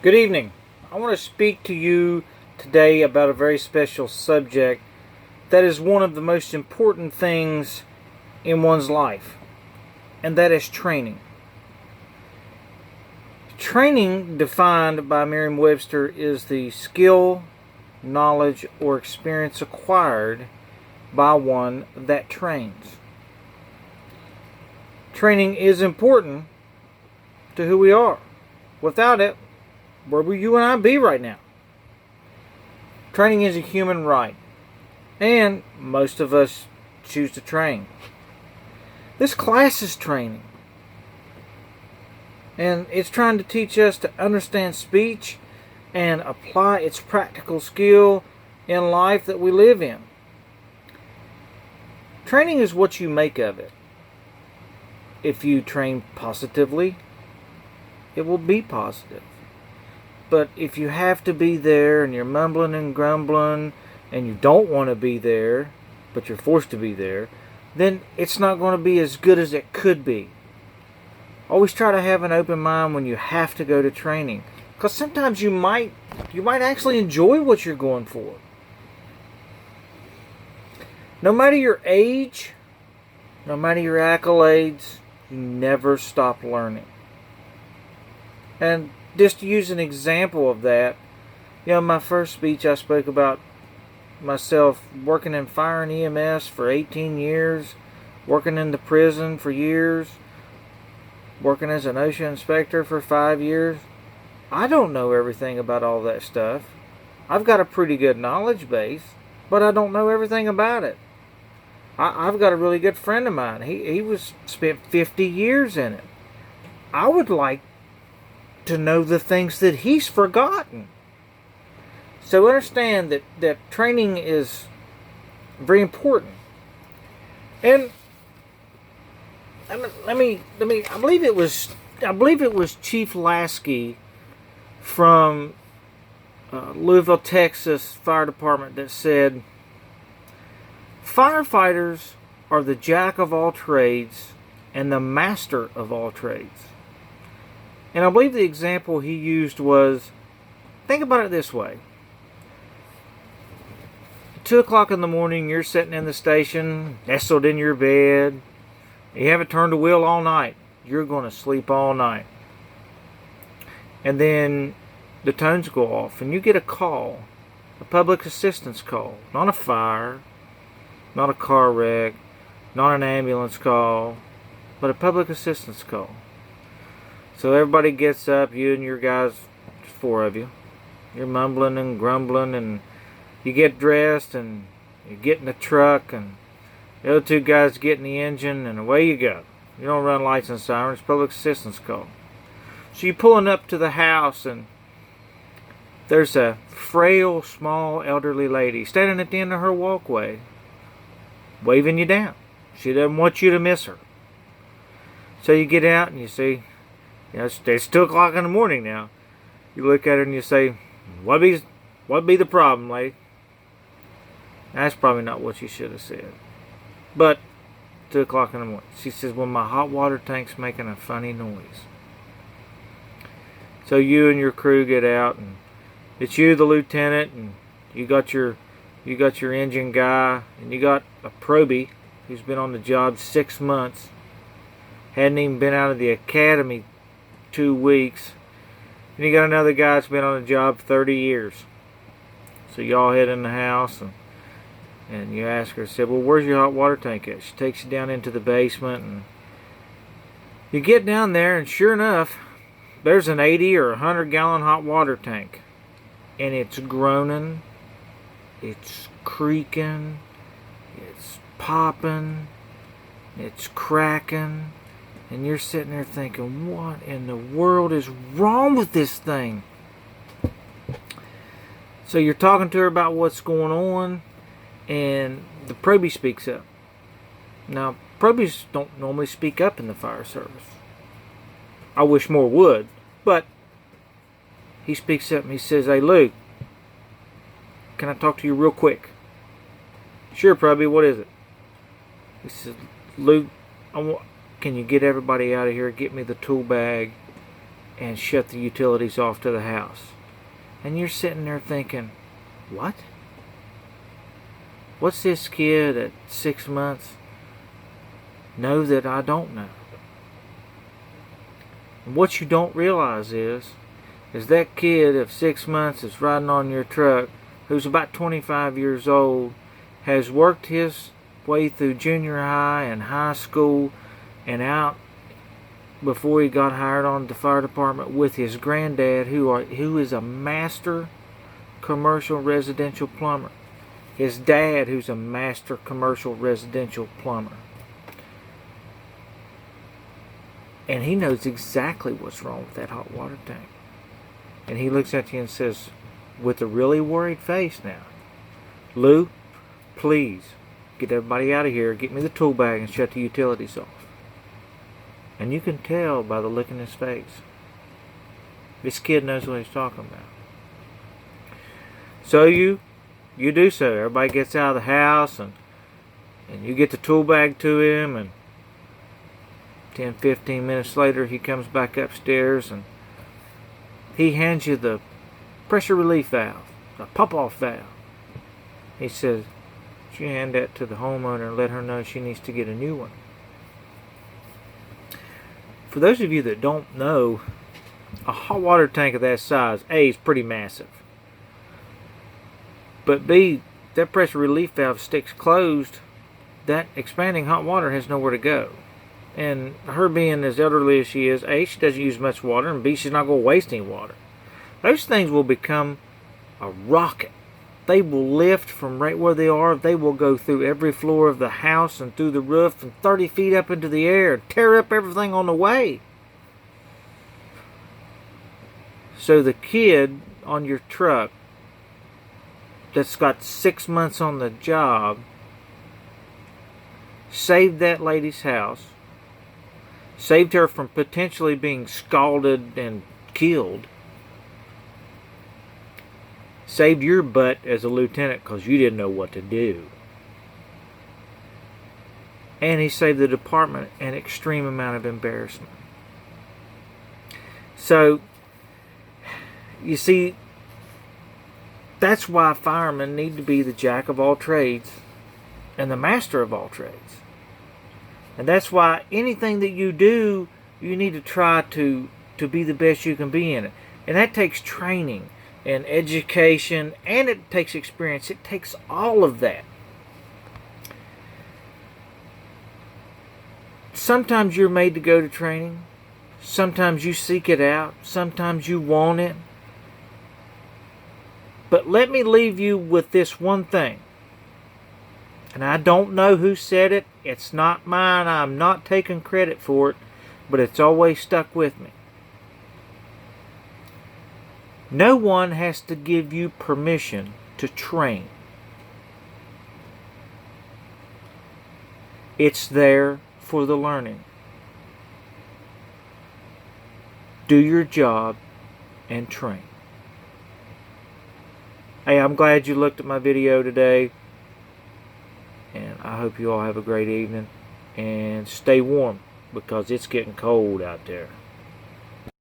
Good evening. I want to speak to you today about a very special subject that is one of the most important things in one's life, and that is training. Training, defined by Merriam Webster, is the skill, knowledge, or experience acquired by one that trains. Training is important to who we are. Without it, where would you and I be right now? Training is a human right, and most of us choose to train. This class is training, and it's trying to teach us to understand speech and apply its practical skill in life that we live in. Training is what you make of it. If you train positively, it will be positive. But if you have to be there and you're mumbling and grumbling and you don't want to be there, but you're forced to be there, then it's not going to be as good as it could be. Always try to have an open mind when you have to go to training, because sometimes you might actually enjoy what you're going for. No matter your age, no matter your accolades, you never stop learning. And just to use an example of that, my first speech I spoke about myself working in fire and EMS for 18 years, working in the prison for years, working as an OSHA inspector for 5 years. I don't know everything about all that stuff. I've got a pretty good knowledge base, but I don't know everything about it. I've got a really good friend of mine. He spent 50 years in it. I would like to know the things that he's forgotten. So understand that training is very important. And let me I believe it was Chief Lasky from Louisville, Texas Fire Department that said, "Firefighters are the jack of all trades and the master of all trades." And I believe the example he used was, think about it this way. 2 o'clock in the morning, you're sitting in the station, nestled in your bed. You haven't turned the wheel all night. You're going to sleep all night. And then the tones go off, and you get a call, a public assistance call. Not a fire, not a car wreck, not an ambulance call, but a public assistance call. So everybody gets up, you and your guys, there's 4 of you. You're mumbling and grumbling, and you get dressed, and you get in the truck, and the other 2 guys get in the engine, and away you go. You don't run lights and sirens, public assistance call. So you're pulling up to the house, and there's a frail, small, elderly lady standing at the end of her walkway, waving you down. She doesn't want you to miss her. So you get out, and you see, it's 2 o'clock in the morning now. You look at her and you say, what be the problem, lady? That's probably not what you should have said. But 2 o'clock in the morning. She says, well, my hot water tank's making a funny noise. So you and your crew get out, and it's you, the lieutenant, and you got your engine guy, and you got a probie who's been on the job 6 months. Hadn't even been out of the academy 2 weeks. And you got another guy that's been on the job 30 years. So y'all head in the house, and you ask her, said, well, where's your hot water tank at? She takes you down into the basement, and you get down there, and sure enough, there's an 80 or 100-gallon hot water tank. And it's groaning, it's creaking, it's popping, it's cracking. And you're sitting there thinking, what in the world is wrong with this thing? So you're talking to her about what's going on, and the probie speaks up. Now, probies don't normally speak up in the fire service. I wish more would, but he speaks up and he says, hey, Lou, can I talk to you real quick? Sure, probie, what is it? He says, Lou, can you get everybody out of here? Get me the tool bag. and shut the utilities off to the house. And you're sitting there thinking, what? What's this kid at 6 months know that I don't know? And what you don't realize is that kid of 6 months is riding on your truck, who's about 25 years old, has worked his way through junior high and high school and out before he got hired on the fire department with his granddad, who is a master commercial residential plumber. His dad, who's a master commercial residential plumber. And he knows exactly what's wrong with that hot water tank. And he looks at you and says, with a really worried face now, Lou, please, get everybody out of here, get me the tool bag and shut the utilities off. And you can tell by the look in his face. This kid knows what he's talking about. So you do so. Everybody gets out of the house and you get the tool bag to him, and 10-15 minutes later he comes back upstairs and he hands you the pressure relief valve, the pop-off valve. He says, you hand that to the homeowner and let her know she needs to get a new one. For those of you that don't know, a hot water tank of that size, A, is pretty massive. But B, that pressure relief valve sticks closed, that expanding hot water has nowhere to go. And her being as elderly as she is, A, she doesn't use much water, and B, she's not going to waste any water. Those things will become a rocket. They will lift from right where they are. They will go through every floor of the house and through the roof and 30 feet up into the air and tear up everything on the way. So the kid on your truck that's got 6 months on the job saved that lady's house, saved her from potentially being scalded and killed, saved your butt as a lieutenant because you didn't know what to do. And he saved the department an extreme amount of embarrassment. So, you see, that's why firemen need to be the jack of all trades and the master of all trades. And that's why anything that you do, you need to try to be the best you can be in it. And that takes training and education, and it takes experience. It takes all of that. Sometimes you're made to go to training. Sometimes you seek it out. Sometimes you want it. But let me leave you with this one thing. And I don't know who said it. It's not mine. I'm not taking credit for it. But it's always stuck with me. No one has to give you permission to train. It's there for the learning. Do your job and train. Hey, I'm glad you looked at my video today. And I hope you all have a great evening. And stay warm because it's getting cold out there.